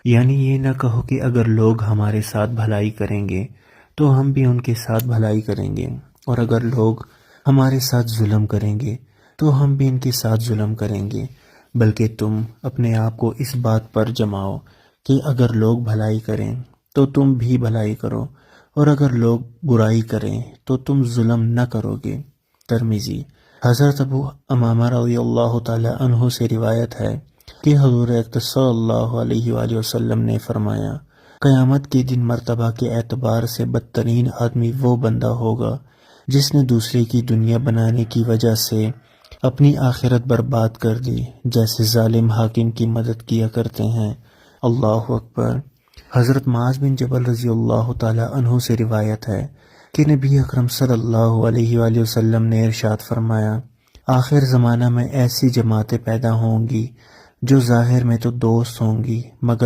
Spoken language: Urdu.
یعنی یہ نہ کہو کہ اگر لوگ ہمارے ساتھ بھلائی کریں گے تو ہم بھی ان کے ساتھ بھلائی کریں گے، اور اگر لوگ ہمارے ساتھ ظلم کریں گے تو ہم بھی ان کے ساتھ ظلم کریں گے، بلکہ تم اپنے آپ کو اس بات پر جماؤ کہ اگر لوگ بھلائی کریں تو تم بھی بھلائی کرو، اور اگر لوگ برائی کریں تو تم ظلم نہ کرو گے۔ ترمذی۔ حضرت ابو امامہ رضی اللہ تعالی عنہ سے روایت ہے کہ حضور اقدس صلی اللہ علیہ وآلہ وسلم نے فرمایا، قیامت کے دن مرتبہ کے اعتبار سے بدترین آدمی وہ بندہ ہوگا جس نے دوسرے کی دنیا بنانے کی وجہ سے اپنی آخرت برباد کر دی، جیسے ظالم حاکم کی مدد کیا کرتے ہیں۔ اللہ اکبر۔ حضرت معاذ بن جبل رضی اللہ تعالی عنہ سے روایت ہے کہ نبی اکرم صلی اللہ علیہ وآلہ وسلم نے ارشاد فرمایا، آخر زمانہ میں ایسی جماعتیں پیدا ہوں گی جو ظاہر میں تو دوست ہوں گی مگر